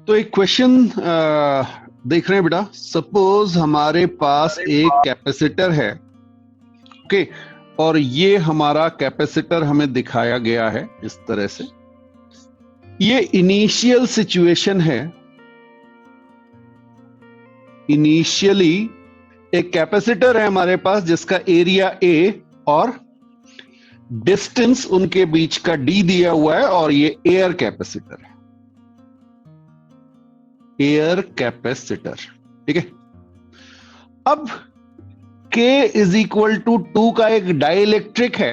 तो एक क्वेश्चन देख रहे हैं बेटा। सपोज हमारे पास एक कैपेसिटर है, ओके, और ये हमारा कैपेसिटर हमें दिखाया गया है इस तरह से। ये इनिशियल सिचुएशन है। इनिशियली एक कैपेसिटर है हमारे पास जिसका एरिया ए और डिस्टेंस उनके बीच का डी दिया हुआ है, और ये एयर कैपेसिटर है, एयर कैपेसिटर। ठीक है। अब K इज इक्वल टू 2 का एक डाइलेक्ट्रिक है।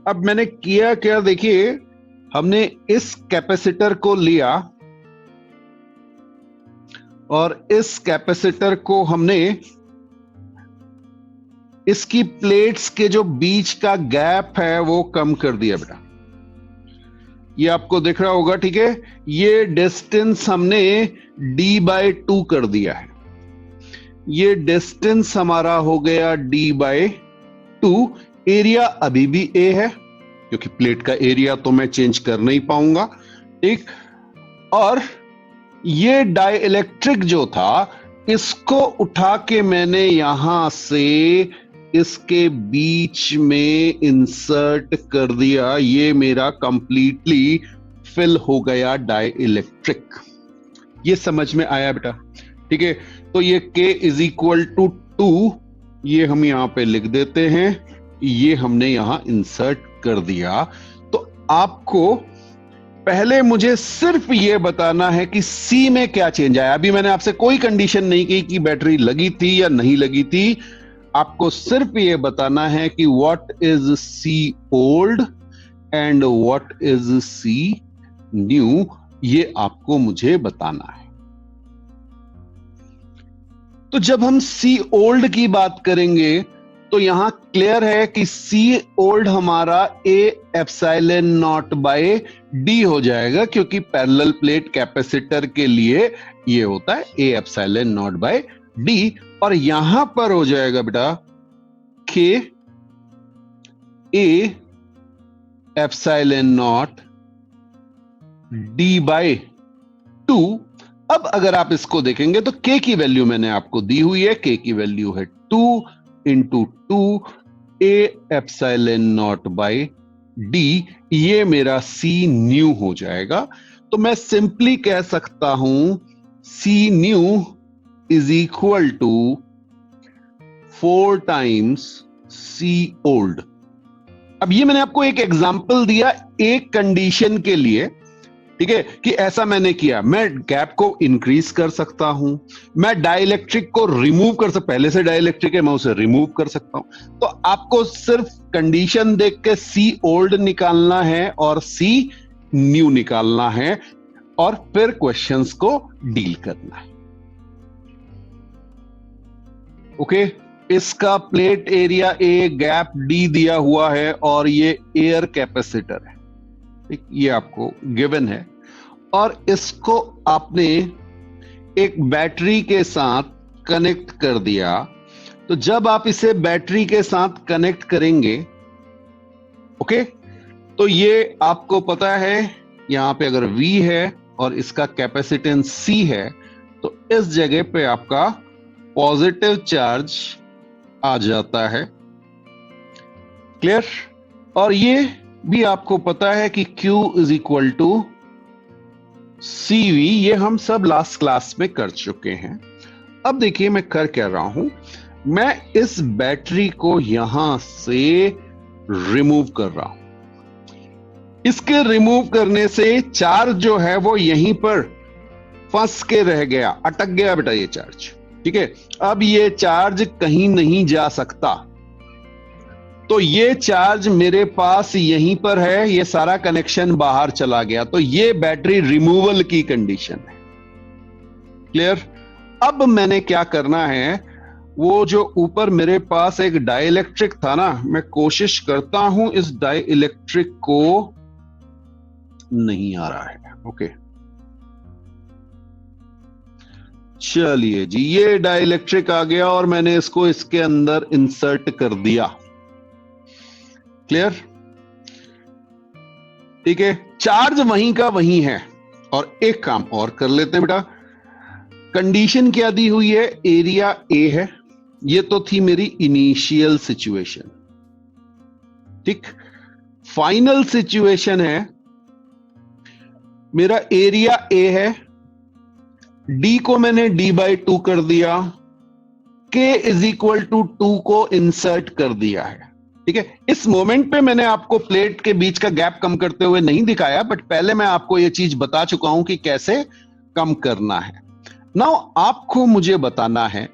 अब मैंने किया क्या, देखिए, हमने इस कैपेसिटर को लिया और इस कैपेसिटर को हमने इसकी प्लेट्स के जो बीच का गैप है वो कम कर दिया बेटा। ये आपको दिख रहा होगा, ठीक है। ये डिस्टेंस हमने d/2 कर दिया है। ये डिस्टेंस हमारा हो गया d/2। एरिया अभी भी a है क्योंकि प्लेट का एरिया तो मैं चेंज कर नहीं पाऊंगा, ठीक। और ये डाइलेक्ट्रिक जो था, इसको उठा के मैंने यहां से इसके बीच में इंसर्ट कर दिया। ये मेरा कंप्लीटली फिल हो गया डाइलेक्ट्रिक। ये समझ में आया बेटा? ठीक है। तो ये K इज इक्वल टू 2, ये हम यहां पे लिख देते हैं। ये हमने यहां इंसर्ट कर दिया। तो आपको पहले मुझे सिर्फ ये बताना है कि C में क्या चेंज आया। अभी मैंने आपसे कोई कंडीशन नहीं की कि बैटरी लगी थी या नहीं लगी थी। आपको सिर्फ ये बताना है कि what is C old and what is C new, ये आपको मुझे बताना है। तो जब हम C ओल्ड की बात करेंगे तो यहां क्लियर है कि C ओल्ड हमारा A epsilon not by D हो जाएगा, क्योंकि पैरेलल प्लेट कैपेसिटर के लिए ये होता है A epsilon not by D। और यहां पर हो जाएगा बेटा K A epsilon not D/2। अब अगर आप इसको देखेंगे तो K की वैल्यू मैंने आपको दी हुई है। K की वैल्यू है 2 into 2 A epsilon not by D। ये मेरा C न्यू हो जाएगा। तो मैं सिंपली कह सकता हूं C new is equal to 4 times C old. अब ये मैंने आपको एक एग्जांपल दिया एक कंडीशन के लिए, ठीक है, कि ऐसा मैंने किया। मैं गैप को इंक्रीज कर सकता हूं, मैं डाइलेक्ट्रिक को रिमूव कर सकता, पहले से डाइलेक्ट्रिक है मैं उसे रिमूव कर सकता हूं। तो आपको सिर्फ कंडीशन देख के C ओल्ड निकालना है और C न्यू निकालना है, और फिर क्वेश्चंस को डील करना है। ओके। इसका plate area A, gap D दिया हुआ है, और ये एयर कैपेसिटर है, ठीक, ये आपको गिवन है। और इसको आपने एक बैटरी के साथ कनेक्ट कर दिया। तो जब आप इसे बैटरी के साथ कनेक्ट करेंगे, ओके, तो ये आपको पता है यहां पे अगर V है और इसका कैपेसिटेंस C है, तो इस जगह पे आपका पॉजिटिव चार्ज आ जाता है। क्लियर? और ये भी आपको पता है कि Q is equal to CV। ये हम सब लास्ट क्लास में कर चुके हैं। अब देखिए मैं कर क्या रहा हूं, मैं इस बैटरी को यहां से रिमूव कर रहा हूं। इसके रिमूव करने से चार्ज जो है वो यहीं पर फंस के रह गया, अटक गया बेटा ये चार्ज, ठीक है। अब ये चार्ज कहीं नहीं जा सकता, तो ये चार्ज मेरे पास यहीं पर है, ये सारा कनेक्शन बाहर चला गया। तो ये बैटरी रिमूवल की कंडीशन है। क्लियर? अब मैंने क्या करना है, वो जो ऊपर मेरे पास एक डाइलेक्ट्रिक था ना, मैं कोशिश करता हूं इस डाइलेक्ट्रिक को, नहीं आ रहा है। ओके, चलिए जी, ये डाइलेक्ट्रिक आ गया और मैंने इसको इसके अंदर इंसर्ट कर दिया। क्लियर? ठीक है। चार्ज वहीं का वहीं है, और एक काम और कर लेते हैं बेटा, कंडीशन क्या दी हुई है, एरिया ए है, ये तो थी मेरी इनिशियल सिचुएशन, ठीक। फाइनल सिचुएशन है, मेरा एरिया ए है, डी को मैंने डी बाई 2 कर दिया, के इज इक्वल टू 2 को इंसर्ट कर दिया है, ठीक है। इस मोमेंट पे मैंने आपको प्लेट के बीच का गैप कम करते हुए नहीं दिखाया, बट पहले मैं आपको यह चीज बता चुका हूं कि कैसे कम करना है। नाउ आपको मुझे बताना है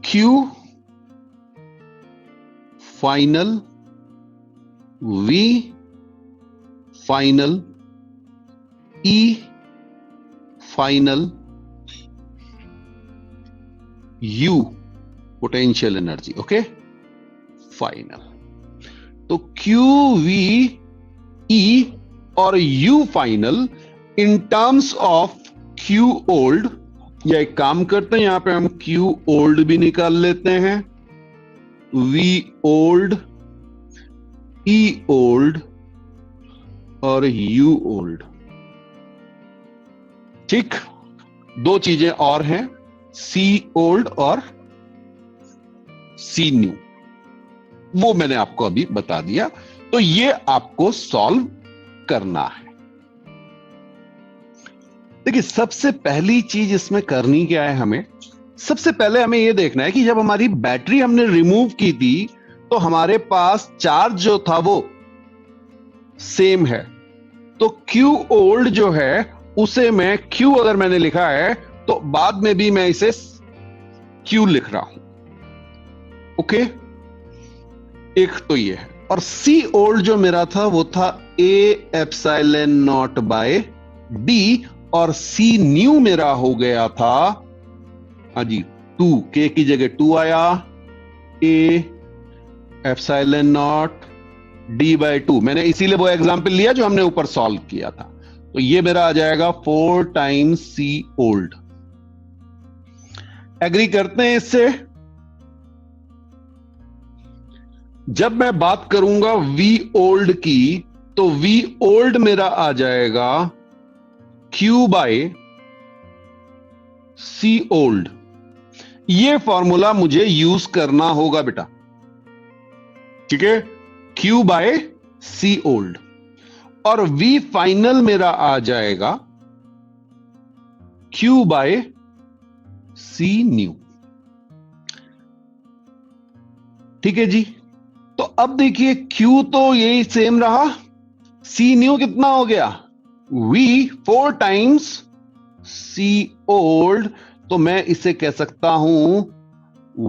Q final, V final, E final, U potential energy, okay, final. तो Q, V, E और U final in terms of Q old, या एक काम करते हैं यहां पे हम Q ओल्ड भी निकाल लेते हैं, V ओल्ड, E ओल्ड और U ओल्ड, ठीक। दो चीजें और हैं, C ओल्ड और C न्यू, वो मैंने आपको अभी बता दिया। तो ये आपको सॉल्व करना है। देखिए, सबसे पहली चीज इसमें करनी क्या है, हमें सबसे पहले हमें यह देखना है कि जब हमारी बैटरी हमने रिमूव की थी तो हमारे पास चार्ज जो था वो सेम है। तो Q ओल्ड जो है उसे मैं Q अगर मैंने लिखा है तो बाद में भी मैं इसे Q लिख रहा हूं, ओके। एक तो ये है, और C ओल्ड जो मेरा था वो था A epsilon not by D, और C न्यू मेरा हो गया था, हाँ जी, 2, K की जगह 2 आया, A epsilon not D by 2, मैंने इसीलिए वो एग्जाम्पल लिया जो हमने ऊपर सॉल्व किया था। तो ये मेरा आ जाएगा 4 टाइम्स C ओल्ड। एग्री करते हैं इससे? जब मैं बात करूंगा V ओल्ड की, तो V ओल्ड मेरा आ जाएगा Q बाय C ओल्ड। ये फॉर्मूला मुझे यूज करना होगा बेटा, ठीक है, Q बाय C ओल्ड। और V फाइनल मेरा आ जाएगा Q बाय C न्यू, ठीक है जी। तो अब देखिए Q तो यही सेम रहा, C न्यू कितना हो गया, V 4 टाइम्स C ओल्ड, तो मैं इसे कह सकता हूं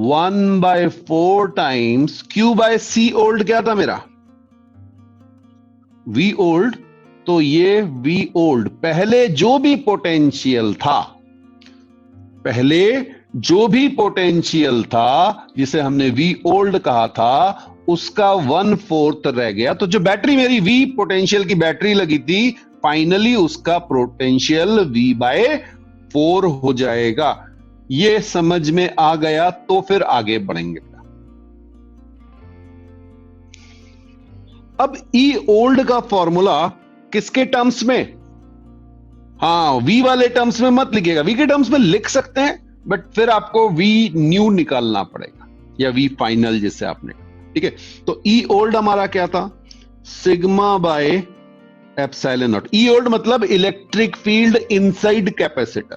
1/4 times Q by C old. क्या था मेरा V ओल्ड, तो ये V ओल्ड पहले जो भी पोटेंशियल था, पहले जो भी पोटेंशियल था जिसे हमने V ओल्ड कहा था, उसका 1/4 रह गया। तो जो बैटरी मेरी V पोटेंशियल की बैटरी लगी थी, फाइनली उसका पोटेंशियल V/4 हो जाएगा। ये समझ में आ गया तो फिर आगे बढ़ेंगे। अब E ओल्ड का फॉर्मूला किसके टर्म्स में, हाँ, V वाले टर्म्स में मत लिखिएगा, V के टर्म्स में लिख सकते हैं बट फिर आपको V न्यू निकालना पड़ेगा, या V फाइनल जिसे आपने, ठीक है। तो E ओल्ड हमारा क्या था, sigma by epsilon not. E old मतलब इलेक्ट्रिक फील्ड इनसाइड कैपेसिटर,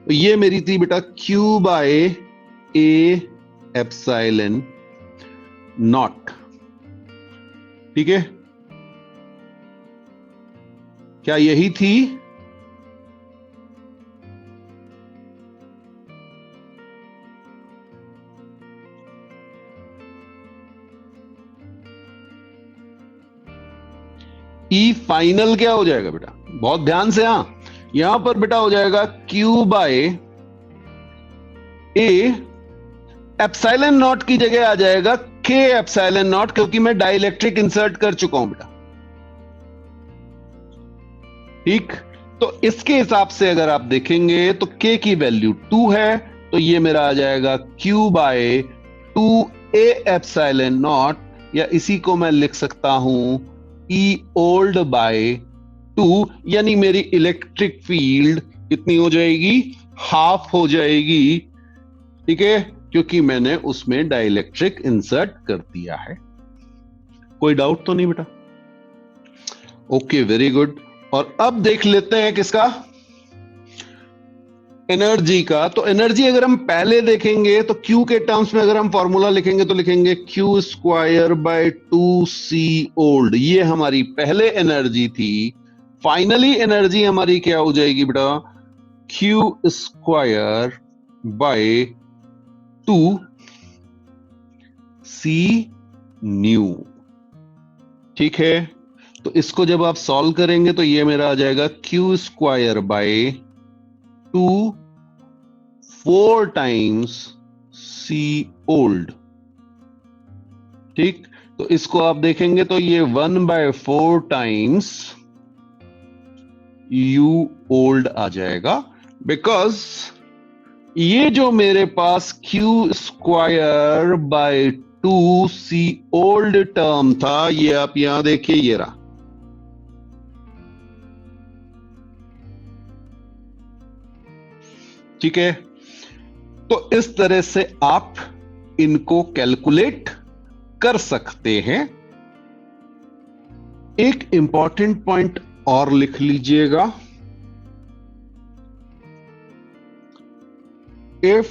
तो ये मेरी थी बेटा Q by A epsilon not, ठीक है। क्या यही थी, E फाइनल क्या हो जाएगा बेटा, बहुत ध्यान से, हाँ, यहां पर बेटा हो जाएगा Q by A epsilon not की जगह आ जाएगा K एप्सिलॉन नॉट, क्योंकि मैं डाइलेक्ट्रिक इंसर्ट कर चुका हूं बेटा, ठीक। तो इसके हिसाब से अगर आप देखेंगे तो K की वैल्यू 2 है, तो ये मेरा आ जाएगा Q bye 2A epsilon not या इसी को मैं लिख सकता हूं E ओल्ड बाय 2, यानी मेरी इलेक्ट्रिक फील्ड कितनी हो जाएगी, हाफ हो जाएगी, ठीक है, क्योंकि मैंने उसमें डाइलेक्ट्रिक इंसर्ट कर दिया है। कोई डाउट तो नहीं बेटा? Okay, very good. और अब देख लेते हैं किसका, एनर्जी का। तो एनर्जी अगर हम पहले देखेंगे तो Q के टर्म्स में अगर हम फॉर्मूला लिखेंगे तो लिखेंगे Q square by 2C old, ये हमारी पहले एनर्जी थी। फाइनली एनर्जी हमारी क्या हो जाएगी बेटा, Q square by 2C new, ठीक है। तो इसको जब आप सॉल्व करेंगे तो ये मेरा आ जाएगा Q square by 2 4 times C old, ठीक। तो इसको आप देखेंगे तो ये 1/4 टाइम्स U ओल्ड आ जाएगा, बिकॉज ये जो मेरे पास Q square by 2C old term था, ये आप यहां देखिए, ये रहा, ठीक है। तो इस तरह से आप इनको कैलकुलेट कर सकते हैं। एक इंपॉर्टेंट पॉइंट और लिख लीजिएगा, if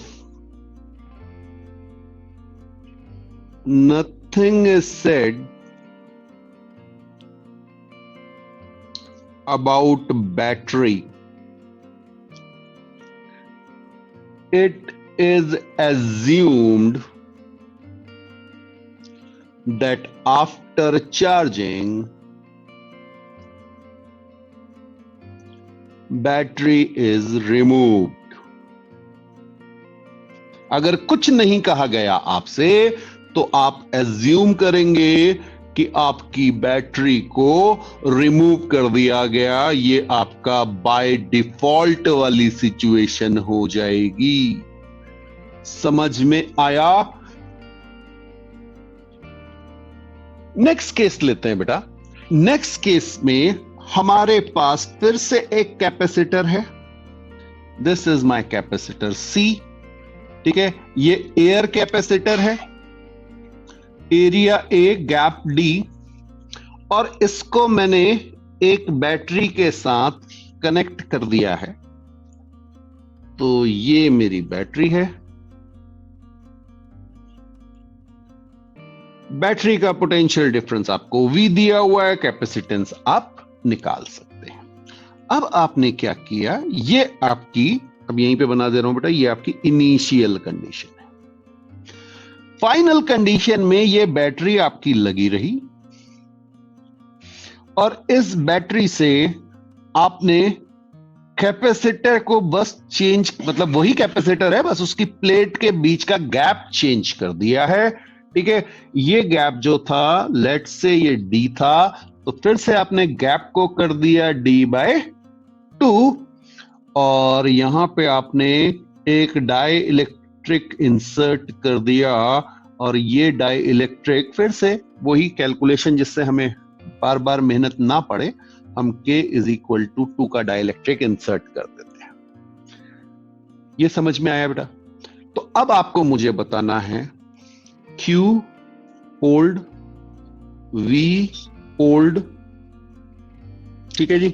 nothing is said about battery, it is assumed that after charging battery is removed। अगर कुछ नहीं कहा गया आपसे तो आप एज्यूम करेंगे कि आपकी बैटरी को रिमूव कर दिया गया, ये आपका बाय डिफॉल्ट वाली सिचुएशन हो जाएगी। समझ में आया? नेक्स्ट केस लेते हैं बेटा। नेक्स्ट केस में हमारे पास फिर से एक कैपेसिटर है, this is my capacitor C, ठीक है। ये एयर कैपेसिटर है, एरिया A, गैप D, और इसको मैंने एक बैटरी के साथ कनेक्ट कर दिया है। तो ये मेरी बैटरी है, बैटरी का पोटेंशियल डिफरेंस आपको V दिया हुआ है, कैपेसिटेंस आप निकाल सकते हैं। अब आपने क्या किया, ये आपकी, अब यहीं पे बना दे रहा हूं बेटा, ये आपकी इनिशियल कंडीशन है। फाइनल कंडीशन में ये बैटरी आपकी लगी रही और इस बैटरी से आपने कैपेसिटर को बस चेंज, मतलब वही कैपेसिटर है, बस उसकी प्लेट के बीच का गैप चेंज कर दिया है, ठीक है। ये गैप जो था, लेट्स से ये D था, तो फिर से आपने गैप को कर दिया D/2 और यहां पे आपने एक डाई इलेक्ट्रिक इंसर्ट कर दिया और ये डाई इलेक्ट्रिक, फिर से वही कैलकुलेशन जिससे हमें बार बार मेहनत ना पड़े, हम K = 2 का डाई इलेक्ट्रिक इंसर्ट कर देते हैं। ये समझ में आया बेटा? तो अब आपको मुझे बताना है Q ओल्ड, V ओल्ड, ठीक है जी,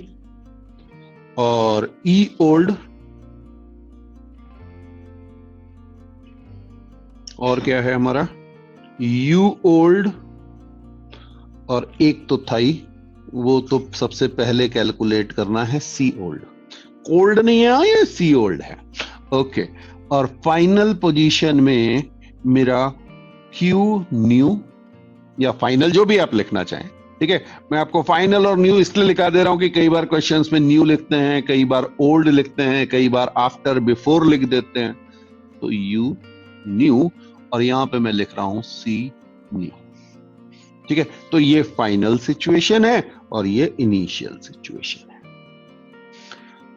और E ओल्ड, और क्या है हमारा U ओल्ड, और एक तो था ही, वो तो सबसे पहले कैलकुलेट करना है C ओल्ड। कोल्ड नहीं है, ये C ओल्ड है, ओके। और फाइनल पोजीशन में मेरा Q न्यू, या फाइनल, जो भी आप लिखना चाहें, ठीक है। मैं आपको फाइनल और न्यू इसलिए लिखा दे रहा हूं कि कई बार क्वेश्चंस में न्यू लिखते हैं, कई बार ओल्ड लिखते हैं, कई बार आफ्टर बिफोर लिख देते हैं। तो U न्यू और यहां पे मैं लिख रहा हूं C न्यू, ठीक है। तो ये फाइनल सिचुएशन है और ये इनिशियल सिचुएशन है।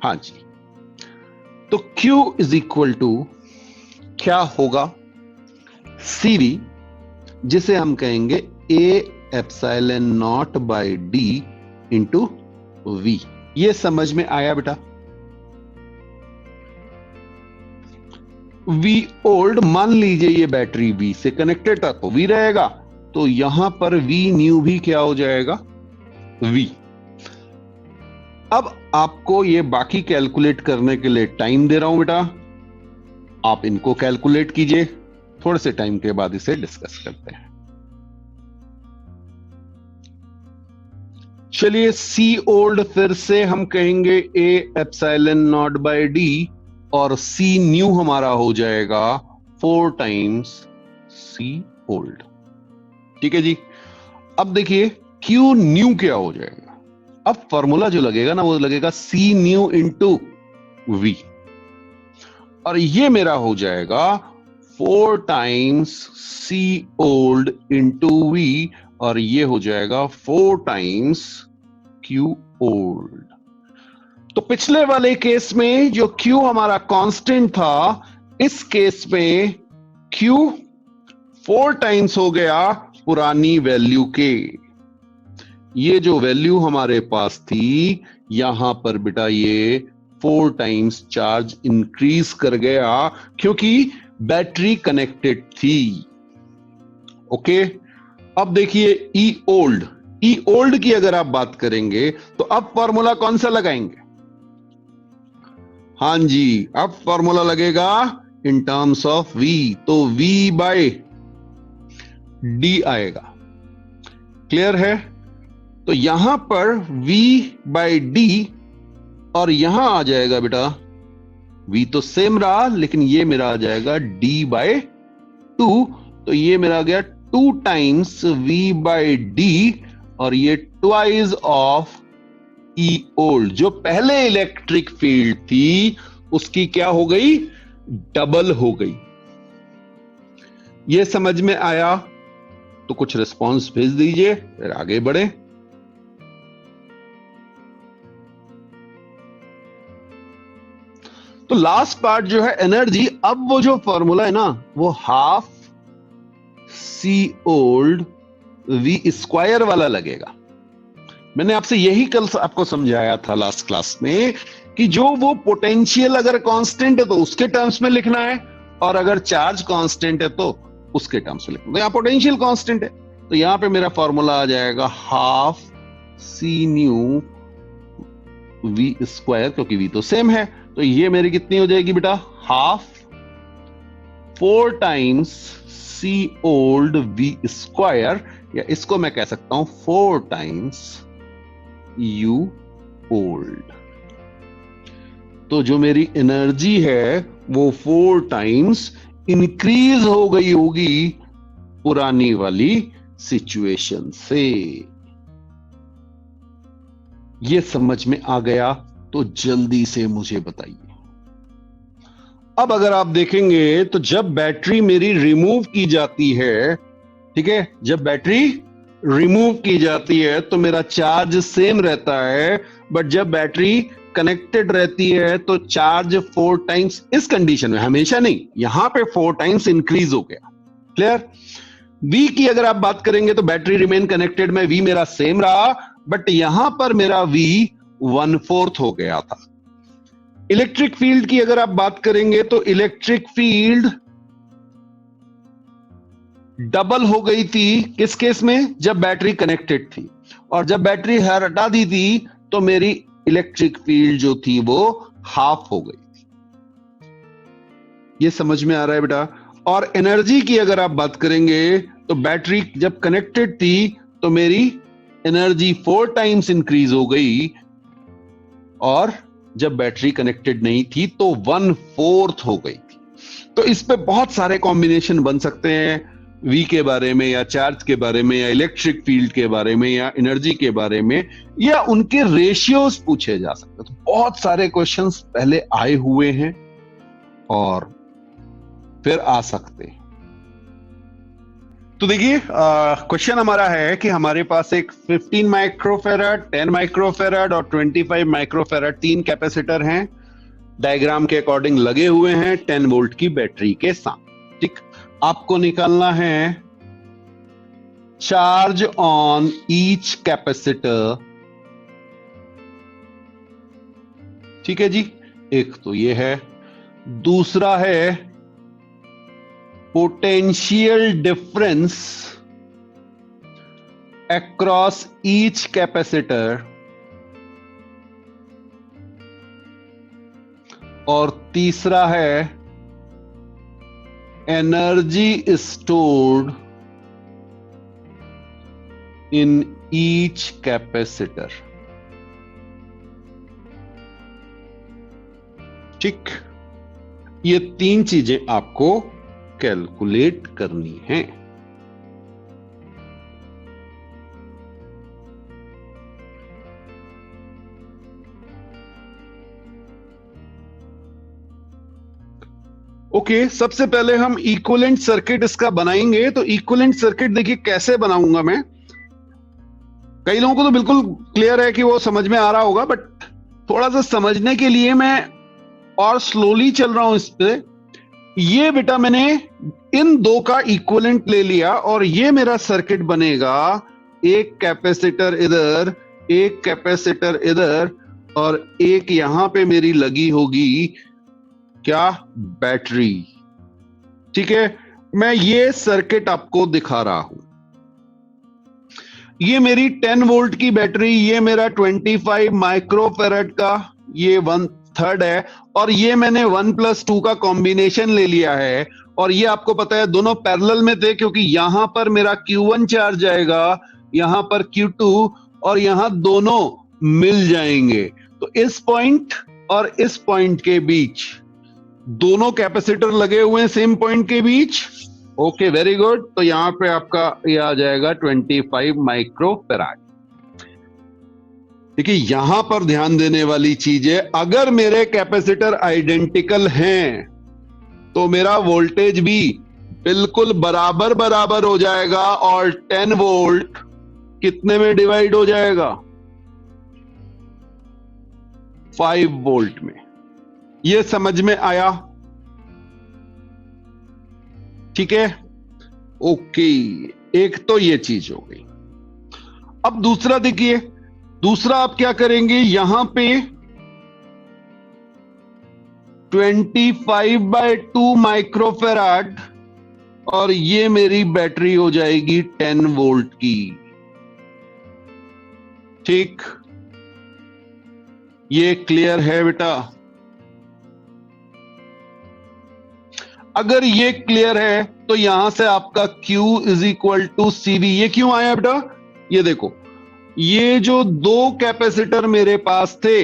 हाँ जी, तो Q = क्या होगा, CV, जिसे हम कहेंगे A epsilon not by D into V. ये समझ में आया बेटा? वी ओल्ड, मान लीजिए ये बैटरी वी से कनेक्टेड था तो वी रहेगा, तो यहां पर वी न्यू भी क्या हो जाएगा? वी। अब आपको ये बाकी कैलकुलेट करने के लिए टाइम दे रहा हूं बेटा, आप इनको कैलकुलेट कीजिए, थोड़े से टाइम के बाद इसे डिस्कस करते हैं। चलिए सी ओल्ड फिर से हम कहेंगे A epsilon not by D, और सी न्यू हमारा हो जाएगा 4 टाइम्स सी ओल्ड। ठीक है जी। अब देखिए क्यू न्यू क्या हो जाएगा। अब फॉर्मूला जो लगेगा ना वो लगेगा सी न्यू इंटू वी, और ये मेरा हो जाएगा 4 times C old into V, और ये हो जाएगा 4 टाइम्स क्यू ओल्ड। तो पिछले वाले केस में जो Q हमारा कांस्टेंट था, इस केस में Q 4 टाइम्स हो गया पुरानी वैल्यू के। ये जो वैल्यू हमारे पास थी यहां पर बेटा ये 4 टाइम्स चार्ज इंक्रीज कर गया क्योंकि बैटरी कनेक्टेड थी। ओके, अब देखिए ई ओल्ड की अगर आप बात करेंगे तो अब फॉर्मूला कौन सा लगाएंगे? हां जी, अब फॉर्मूला लगेगा इन टर्म्स ऑफ V, तो V बाय D आएगा। क्लियर है? तो यहां पर V बाय D, और यहां आ जाएगा बेटा V तो सेम रहा लेकिन ये मेरा आ जाएगा D बाय 2, तो ये मेरा आ गया 2 टाइम्स V बाय D, और ये ट्वाइस ऑफ ई ओल्ड। जो पहले इलेक्ट्रिक फील्ड थी उसकी क्या हो गई? डबल हो गई। ये समझ में आया? तो कुछ रिस्पॉन्स भेज दीजिए फिर आगे बढ़े। तो लास्ट पार्ट जो है एनर्जी, अब वो जो फॉर्मूला है ना वो half C old V square वाला लगेगा। मैंने आपसे यही कल आपको समझाया था लास्ट क्लास में कि जो वो पोटेंशियल अगर कांस्टेंट है तो उसके टर्म्स में लिखना है, और अगर चार्ज कांस्टेंट है तो उसके टर्म्स में लिखना है। तो यहां पोटेंशियल कांस्टेंट है तो यहां पे मेरा फॉर्मूला आ जाएगा half C new V square, क्योंकि वी तो सेम है। तो ये मेरी कितनी हो जाएगी बेटा? Half 4 times C old V square, या इसको मैं कह सकता हूं 4 टाइम्स यू ओल्ड। तो जो मेरी एनर्जी है वो 4 टाइम्स इंक्रीज हो गई होगी पुरानी वाली सिचुएशन से। ये समझ में आ गया? तो जल्दी से मुझे बताइए। अब अगर आप देखेंगे तो जब बैटरी मेरी रिमूव की जाती है, ठीक है, जब बैटरी रिमूव की जाती है तो मेरा चार्ज सेम रहता है, बट जब बैटरी कनेक्टेड रहती है तो चार्ज 4 टाइम्स, इस कंडीशन में, हमेशा नहीं, यहां पे 4 टाइम्स इंक्रीज हो गया। क्लियर? V की अगर आप बात करेंगे तो बैटरी रिमेन कनेक्टेड में V मेरा सेम रहा, बट यहां पर मेरा V 1/4 हो गया था। इलेक्ट्रिक फील्ड की अगर आप बात करेंगे तो इलेक्ट्रिक फील्ड डबल हो गई थी किस केस में? जब बैटरी कनेक्टेड थी, और जब बैटरी हटा दी थी तो मेरी इलेक्ट्रिक फील्ड जो थी वो हाफ हो गई थी। ये समझ में आ रहा है बेटा? और एनर्जी की अगर आप बात करेंगे तो बैटरी जब कनेक्टेड थी तो मेरी एनर्जी 4 टाइम्स इंक्रीज हो गई, और जब बैटरी कनेक्टेड नहीं थी तो 1/4 हो गई थी। तो इस पे बहुत सारे कॉम्बिनेशन बन सकते हैं, V के बारे में या चार्ज के बारे में या इलेक्ट्रिक फील्ड के बारे में या एनर्जी के बारे में, या उनके रेशियोज पूछे जा सकते हैं। तो बहुत सारे क्वेश्चंस पहले आए हुए हैं और फिर आ सकते हैं। तो देखिए क्वेश्चन हमारा है कि हमारे पास एक 15 माइक्रोफेराड, 10 माइक्रोफेराड और 25 माइक्रोफेराड 3 कैपेसिटर हैं, डायग्राम के अकॉर्डिंग लगे हुए हैं 10 वोल्ट की बैटरी के साथ। ठीक, आपको निकालना है चार्ज ऑन ईच कैपेसिटर, ठीक है जी। एक तो ये है, दूसरा है potential difference across each capacitor, और तीसरा है energy stored in each capacitor. ठीक, ये तीन चीजें आपको कैलकुलेट करनी हैं। ओके, सबसे पहले हम इक्विवेलेंट सर्किट इसका बनाएंगे। तो इक्विवेलेंट सर्किट देखिए कैसे बनाऊंगा मैं। कई लोगों को तो बिल्कुल क्लियर है कि वो समझ में आ रहा होगा, बट थोड़ा सा समझने के लिए मैं और स्लोली चल रहा हूं इस पे। ये बेटा मैंने इन दो का इक्विवेलेंट ले लिया और ये मेरा सर्किट बनेगा। एक कैपेसिटर इधर, एक कैपेसिटर इधर, और एक यहां पे मेरी लगी होगी क्या, बैटरी। ठीक है, मैं ये सर्किट आपको दिखा रहा हूं। ये मेरी 10 वोल्ट की बैटरी, ये मेरा 25 माइक्रोफेरेड का ये 1/3 है, और ये मैंने 1+2 का कॉम्बिनेशन ले लिया है। और ये आपको पता है दोनों पैरेलल में थे, क्योंकि यहां पर मेरा Q1 चार्ज आएगा, यहां पर Q2, और यहां दोनों मिल जाएंगे। तो इस पॉइंट और इस पॉइंट के बीच दोनों कैपेसिटर लगे हुए हैं सेम पॉइंट के बीच। Okay, very good. तो यहां पे आपका ये आ जाएगा 25 माइक्रोफेराड। देखिए यहां पर ध्यान देने वाली चीज है, अगर मेरे कैपेसिटर आइडेंटिकल हैं तो मेरा वोल्टेज भी बिल्कुल बराबर बराबर हो जाएगा, और 10 वोल्ट कितने में डिवाइड हो जाएगा, 5 वोल्ट में। ये समझ में आया? ठीक है, ओके। एक तो ये चीज हो गई। अब दूसरा देखिए, दूसरा आप क्या करेंगे, यहां पे 25/2 माइक्रोफेराड, और ये मेरी बैटरी हो जाएगी 10 वोल्ट की। ठीक, ये क्लियर है बेटा? अगर ये क्लियर है तो यहां से आपका Q = CV। ये क्यों आया बेटा? ये देखो, ये जो दो कैपेसिटर मेरे पास थे,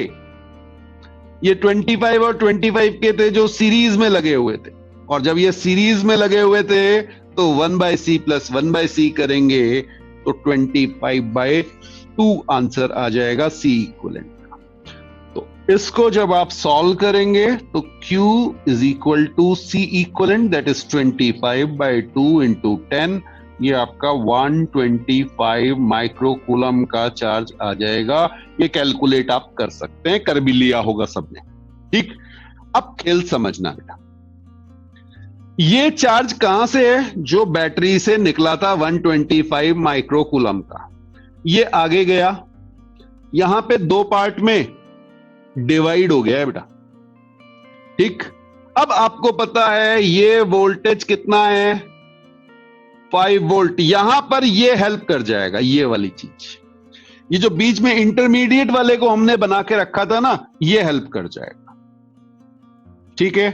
ये 25 और 25 के थे जो सीरीज में लगे हुए थे, और जब ये सीरीज में लगे हुए थे तो 1/C + 1/C करेंगे तो 25/2 आंसर आ जाएगा C इक्विवेलेंट का। तो इसको जब आप सॉल्व करेंगे तो Q = C equivalent, that is 25/2 × 10, ये आपका 125 माइक्रोकूलम का चार्ज आ जाएगा। ये कैलकुलेट आप कर सकते हैं, कर भी लिया होगा सबने। ठीक, अब खेल समझना बेटा। ये चार्ज कहां से है? जो बैटरी से निकला था 125 माइक्रोकूलम का, ये आगे गया, यहां पे दो पार्ट में डिवाइड हो गया है बेटा। ठीक, अब आपको पता है ये वोल्टेज कितना है, 5 वोल्ट। यहां पर ये हेल्प कर जाएगा, ये वाली चीज, ये जो बीच में इंटरमीडिएट वाले को हमने बना के रखा था ना, ये हेल्प कर जाएगा। ठीक है,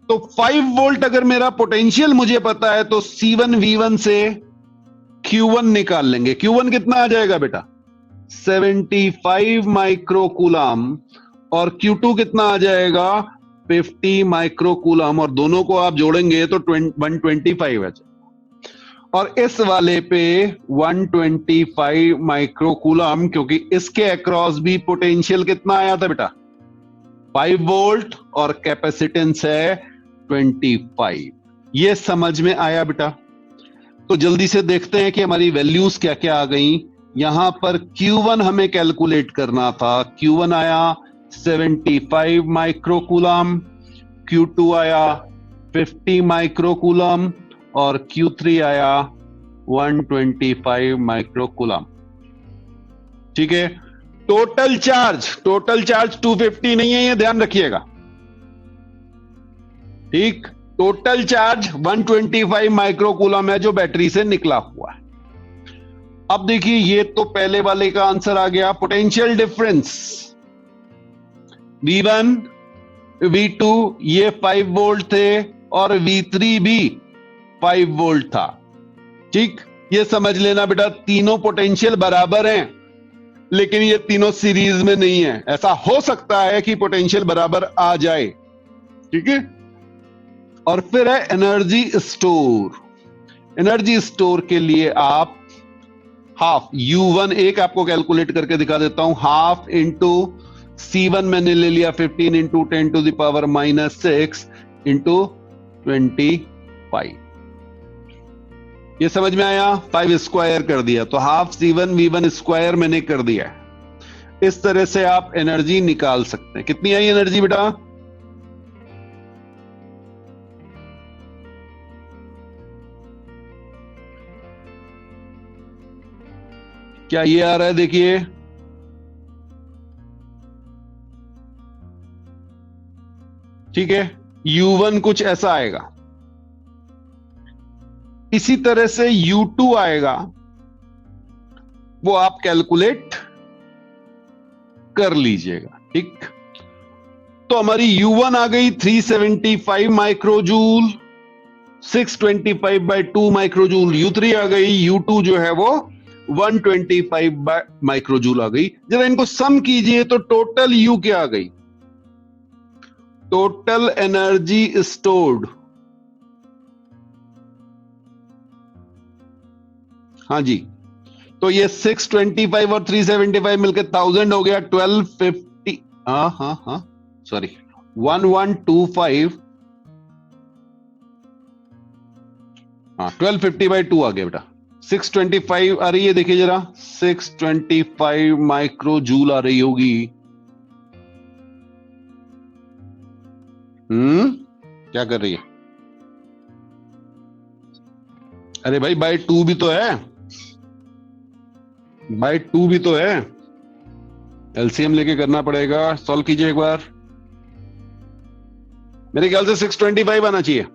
तो 5 वोल्ट अगर मेरा पोटेंशियल मुझे पता है तो C1 V1 से Q1 निकाल लेंगे। Q1 कितना आ जाएगा बेटा, 75 माइक्रोकूलम, और Q2 कितना आ जाएगा, 50 माइक्रोकूलम, और दोनों को आप जोड़ेंगे तो 125 आ जाएगा। और इस वाले पे 125 माइक्रोकूलम, क्योंकि इसके अक्रॉस भी पोटेंशियल कितना आया था बेटा, 5 वोल्ट, और कैपेसिटेंस है 25। ये समझ में आया बेटा? तो जल्दी से देखते हैं कि हमारी वैल्यूज क्या क्या आ गई। यहां पर Q1 हमें कैलकुलेट करना था, Q1 आया 75 माइक्रोकूलम, Q2 आया 50 माइक्रोकूलम, और Q3 आया 125 माइक्रो कूलम। ठीक है, टोटल चार्ज 250 नहीं है, ये ध्यान रखिएगा। ठीक, टोटल चार्ज 125 माइक्रो कूलम है जो बैटरी से निकला हुआ है। अब देखिए, ये तो पहले वाले का आंसर आ गया। पोटेंशियल डिफरेंस V1 V2 ये 5 वोल्ट थे और V3 भी 5 वोल्ट था। ठीक, ये समझ लेना बेटा, तीनों पोटेंशियल बराबर हैं, लेकिन ये तीनों सीरीज में नहीं है। ऐसा हो सकता है कि पोटेंशियल बराबर आ जाए। ठीक है, और फिर है एनर्जी स्टोर। एनर्जी स्टोर के लिए आप हाफ U1 एक आपको कैलकुलेट करके दिखा देता हूं। हाफ इंटू C1 मैंने ले लिया 15 into 10 to the power -6 into 25। ये समझ में आया? 5 स्क्वायर कर दिया तो हाफ C1 V1 स्क्वायर मैंने कर दिया। इस तरह से आप एनर्जी निकाल सकते हैं। कितनी आई एनर्जी बेटा? क्या ये आ रहा है? देखिए, ठीक है, U1 कुछ ऐसा आएगा। इसी तरह से U2 आएगा, वो आप कैलकुलेट कर लीजिएगा। ठीक, तो हमारी U1 आ गई 375 माइक्रोजूल, 625/2 माइक्रोजूल। U3 आ गई, U2 जो है वो 125 माइक्रोजूल आ गई। जब इनको सम कीजिए तो टोटल U क्या आ गई? टोटल एनर्जी स्टोर्ड, हाँ जी, तो ये 625 और 375 मिलकर 1000 हो गया। 1250, हाँ सॉरी, 1125, हाँ 1250/2 आ गया बेटा। 625 आ रही है, देखिए जरा, 625 माइक्रो जूल आ रही होगी। क्या कर रही है? अरे भाई बाय 2 भी तो है, बाय 2 भी तो है। एलसीएम लेके करना पड़ेगा। सॉल्व कीजिए एक बार। मेरे ख्याल से 625 आना चाहिए।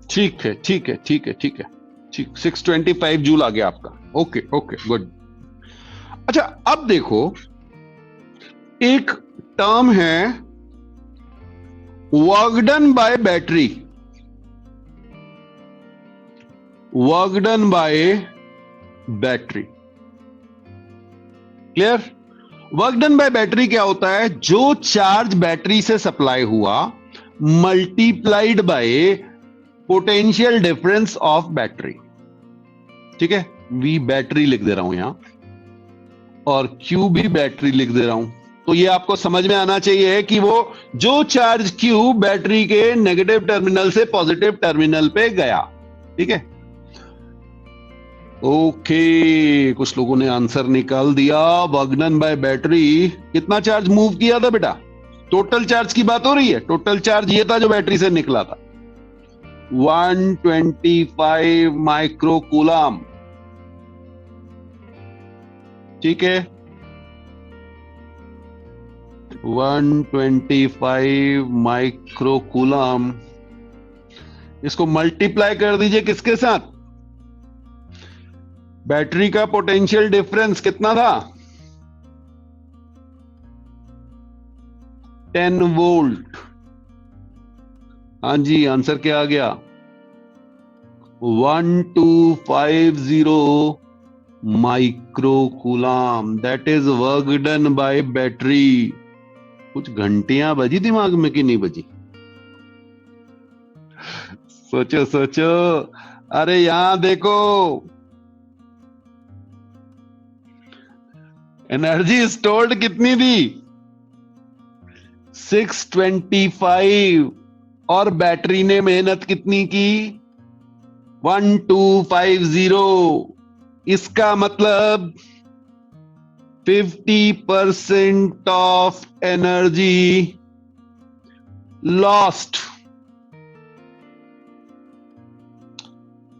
ठीक है, ठीक है, ठीक है, ठीक है, ठीक, 625 जूल आ गया आपका। Okay okay, good. अच्छा, अब देखो, एक टर्म है work done by battery, work done by battery. Clear? Work done by battery क्या होता है? जो चार्ज बैटरी से सप्लाई हुआ multiplied by potential difference of battery. ठीक है, V बैटरी लिख दे रहा हूं यहां, और Q भी बैटरी लिख दे रहा हूं। तो ये आपको समझ में आना चाहिए कि वो जो चार्ज Q बैटरी के नेगेटिव टर्मिनल से पॉजिटिव टर्मिनल पे गया। ठीक है, ओके, कुछ लोगों ने आंसर निकाल दिया। वर्क डन बाय बैटरी कितना चार्ज मूव किया था बेटा? टोटल चार्ज की बात हो रही है। टोटल चार्ज ये था जो बैटरी से निकला था, 125 माइक्रो कूलम। ठीक है, 125 माइक्रो कूलम। इसको मल्टीप्लाई कर दीजिए किसके साथ? बैटरी का पोटेंशियल डिफरेंस कितना था? 10 वोल्ट। हाँ जी, आंसर क्या आ गया? 1250 micro coulomb. That is work done by battery. कुछ घंटियां बजी दिमाग में कि नहीं बजी? सोचो सोचो। अरे यहां देखो, एनर्जी स्टोर्ड कितनी थी? 625, और बैटरी ने मेहनत कितनी की? 1250। इसका मतलब 50% ऑफ एनर्जी लॉस्ट।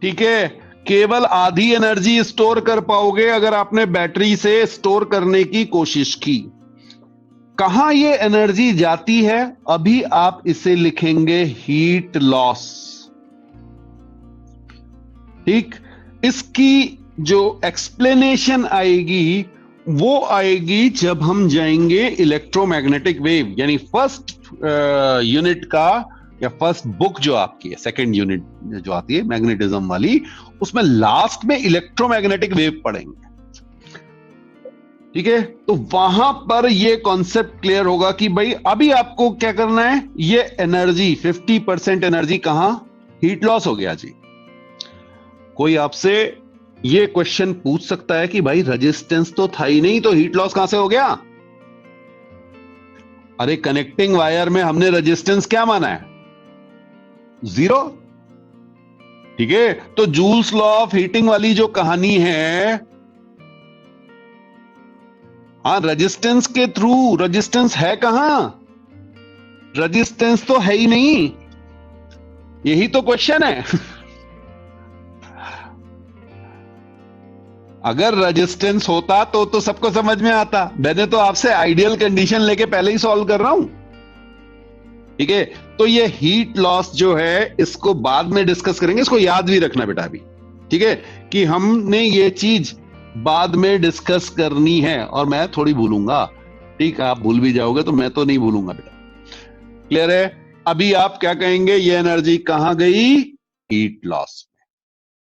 ठीक है, केवल आधी एनर्जी स्टोर कर पाओगे अगर आपने बैटरी से स्टोर करने की कोशिश की। कहां ये एनर्जी जाती है, अभी आप इसे लिखेंगे हीट लॉस। ठीक, इसकी जो एक्सप्लेनेशन आएगी वो आएगी जब हम जाएंगे इलेक्ट्रोमैग्नेटिक वेव, यानी फर्स्ट यूनिट का या फर्स्ट बुक जो आपकी है, सेकंड यूनिट जो आती है मैग्नेटिज्म वाली, उसमें लास्ट में इलेक्ट्रोमैग्नेटिक वेव पढ़ेंगे। ठीक है, तो वहां पर ये कॉन्सेप्ट क्लियर होगा कि भाई अभी आपको क्या करना है, ये एनर्जी 50% एनर्जी कहां हीट लॉस हो गया जी। कोई आपसे ये क्वेश्चन पूछ सकता है कि भाई रेजिस्टेंस तो था ही नहीं, तो हीट लॉस कहां से हो गया। अरे कनेक्टिंग वायर में हमने रेजिस्टेंस क्या माना है, 0। ठीक है, तो जूल्स लॉ ऑफ हीटिंग वाली जो कहानी है, हाँ, रेजिस्टेंस के थ्रू, रेजिस्टेंस है कहां, रेजिस्टेंस तो है ही नहीं, यही तो क्वेश्चन है। अगर रेजिस्टेंस होता तो सबको समझ में आता। मैंने तो आपसे आइडियल कंडीशन लेके पहले ही सॉल्व कर रहा हूं। ठीक है, तो ये हीट लॉस जो है इसको बाद में डिस्कस करेंगे, इसको याद भी रखना बेटा अभी। ठीक है, कि हमने ये चीज बाद में डिस्कस करनी है और मैं थोड़ी भूलूंगा। ठीक, आप भूल भी जाओगे तो मैं तो नहीं भूलूंगा बेटा। क्लियर है। अभी आप क्या कहेंगे, ये एनर्जी कहां गई, हीट लॉस।